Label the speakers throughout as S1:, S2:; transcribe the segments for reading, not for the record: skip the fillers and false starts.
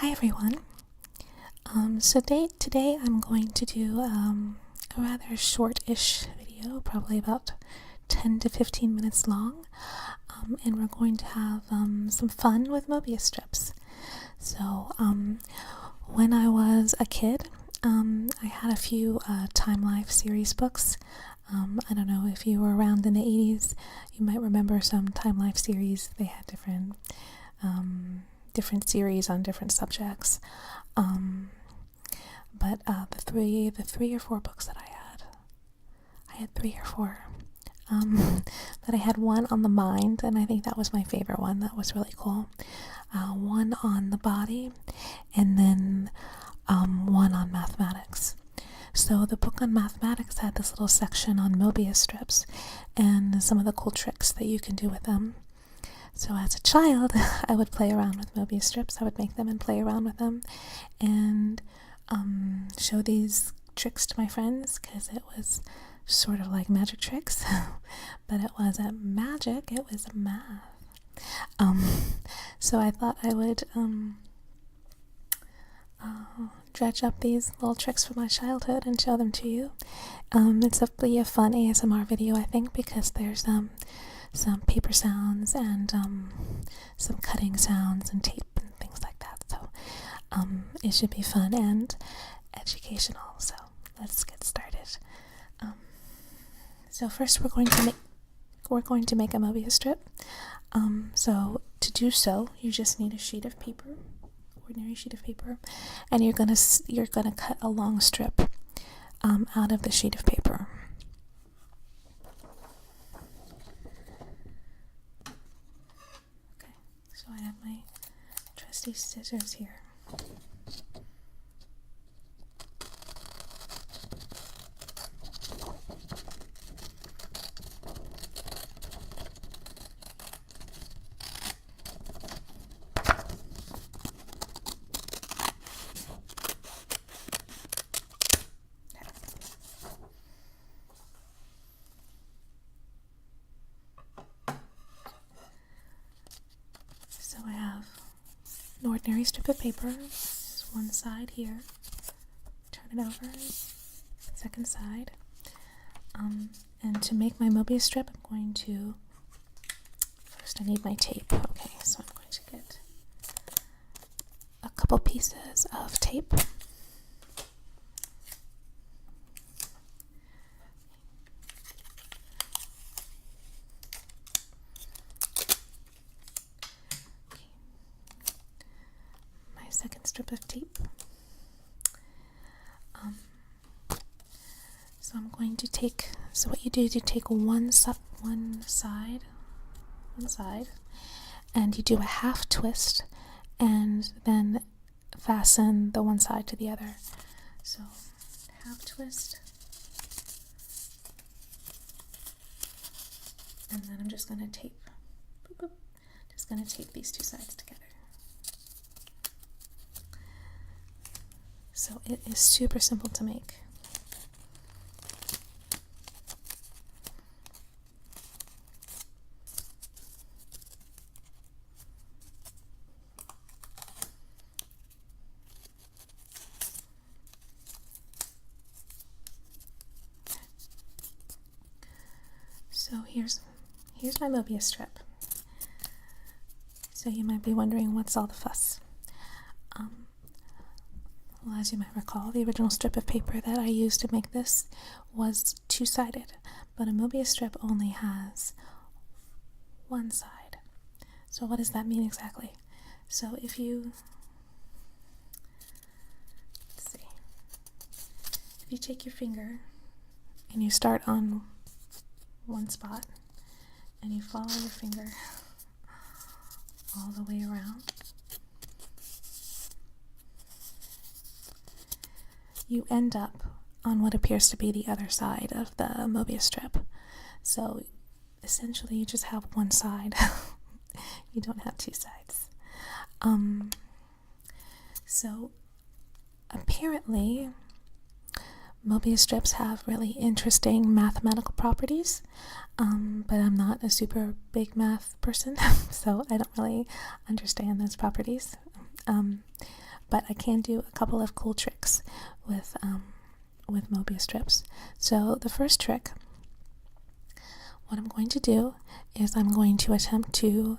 S1: Hi everyone. Today I'm going to do a rather short-ish video, probably about 10 to 15 minutes long, and we're going to have some fun with Möbius strips. So when I was a kid, I had a few Time Life series books. I don't know if you were around in the 80s, you might remember some Time Life series. They had different series on different subjects, but the three or four books that I had three or four, but I had one on the mind, and I think that was my favorite one. That was really cool. One on the body, and then one on mathematics. So the book on mathematics had this little section on Möbius strips and some of the cool tricks that you can do with them. So as a child, I would play around with Möbius strips. I would make them and play around with them and show these tricks to my friends, because it was sort of like magic tricks, but it wasn't magic, it was math. So I thought I would dredge up these little tricks from my childhood and show them to you. It's a fun ASMR video, I think, because there's some paper sounds and some cutting sounds and tape and things like that. So it should be fun and educational. So let's get started. So first we're going to make a Möbius strip. So to do so, you just need a sheet of paper, ordinary sheet of paper, and you're gonna cut a long strip out of the sheet of paper. Okay, so I have my trusty scissors here. So I have an ordinary strip of paper, just one side here, turn it over, second side, and to make my Möbius strip, I'm going to, first I need my tape. Okay, so I'm going to get a couple pieces of tape. Second strip of tape. So I'm going to take, so what you do is you take one side, and you do a half twist, and then fasten the one side to the other. So half twist, and then I'm just going to tape, just going to tape these two sides together. So it is super simple to make. So here's my Möbius strip. So you might be wondering, what's all the fuss? Well, as you might recall, the original strip of paper that I used to make this was two-sided, but a Möbius strip only has one side. So what does that mean exactly? So if you, let's see, if you take your finger and you start on one spot and you follow your finger all the way around, you end up on what appears to be the other side of the Möbius strip. So essentially you just have one side. You don't have two sides. So apparently Möbius strips have really interesting mathematical properties, but I'm not a super big math person, so I don't really understand those properties. but I can do a couple of cool tricks with Mobius strips. So the first trick, what I'm going to do is I'm going to attempt to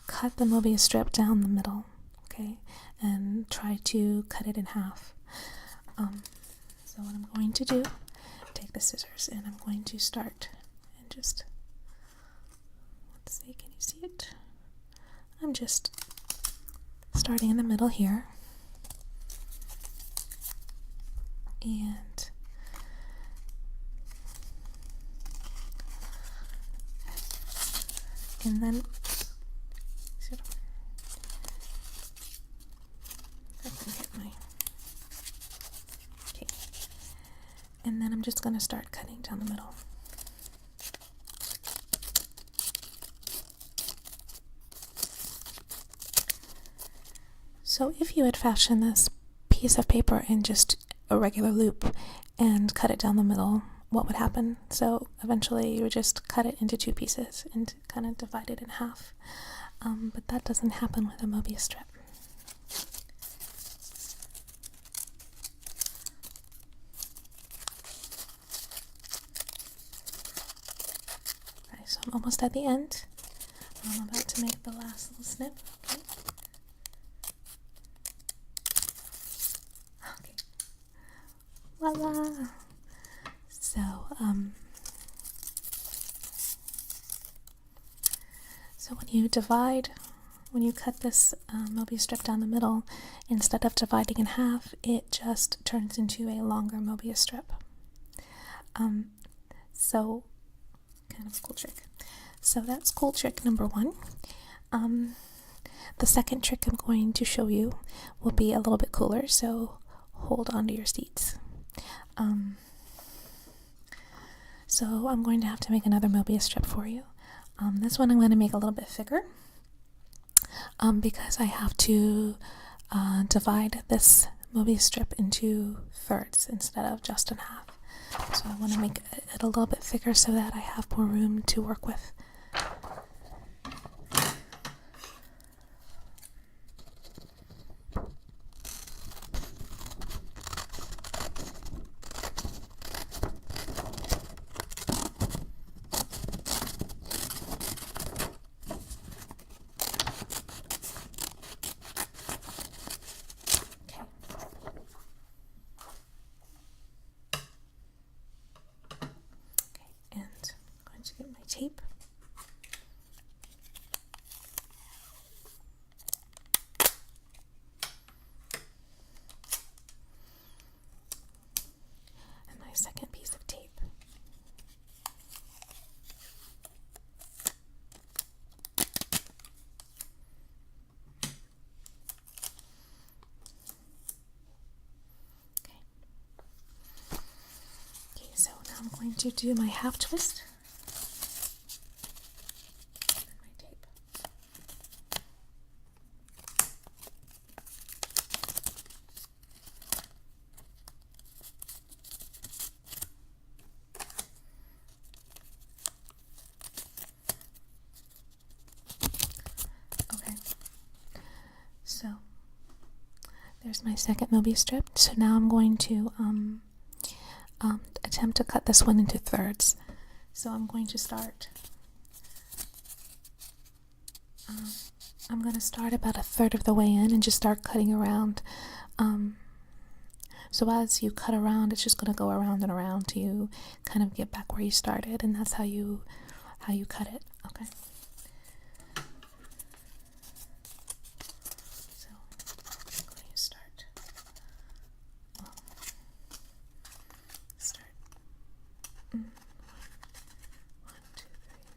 S1: cut the Mobius strip down the middle, okay, and try to cut it in half. So what I'm going to do, take the scissors, and I'm going to start and just, let's see, can you see it? I'm just starting in the middle here, and then and then I'm just going to start cutting down the middle. So if you had fashioned this piece of paper in just a regular loop and cut it down the middle, what would happen? So eventually you would just cut it into two pieces and kind of divide it in half. But that doesn't happen with a Mobius strip. So I'm almost at the end. I'm about to make the last little snip. Okay. Voila! So, when you cut this Mobius strip down the middle, instead of dividing in half, it just turns into a longer Mobius strip. So, kind of a cool trick. So that's cool trick number one. The second trick I'm going to show you will be a little bit cooler, so hold on to your seats. So I'm going to have to make another Mobius strip for you. This one I'm going to make a little bit thicker because I have to divide this Mobius strip into thirds instead of just in half. So I want to make it a little bit thicker so that I have more room to work with. Get my tape. And my second piece of tape. Okay, so now I'm going to do my half twist. So there's my second Mobius strip. So now I'm going to attempt to cut this one into thirds. So I'm going to start. I'm going to start about a third of the way in and just start cutting around. So as you cut around, it's just going to go around and around till you kind of get back where you started, and that's how you cut it. Okay.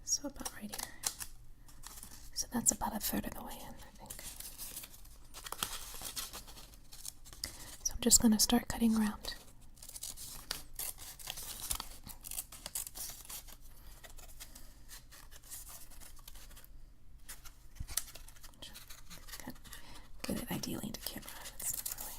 S1: So about right here. So that's about a third of the way in, I think. So I'm just going to start cutting around. Get it ideally into camera. It's not really.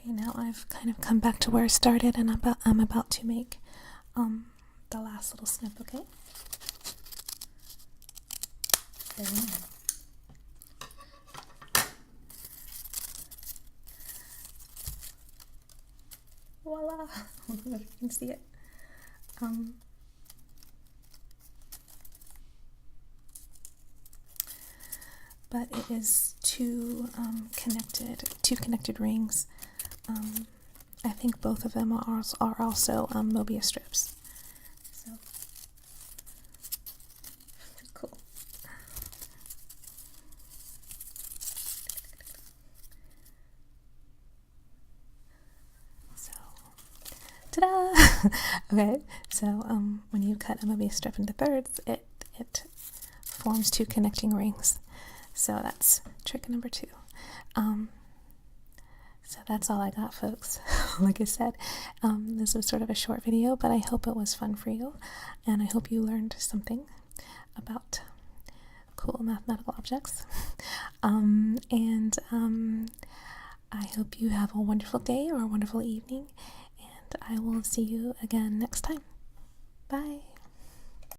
S1: Okay, now I've kind of come back to where I started, and I'm about to make the last little snip, okay? Voila! I don't know if you can see it. But it is two connected rings. I think both of them are also Mobius strips. So cool. So, ta-da! Okay, so when you cut a Mobius strip into thirds, it forms two connecting rings. So that's trick number 2. So that's all I got, folks. Like I said, this was sort of a short video, but I hope it was fun for you, and I hope you learned something about cool mathematical objects. I hope you have a wonderful day or a wonderful evening, and I will see you again next time. Bye!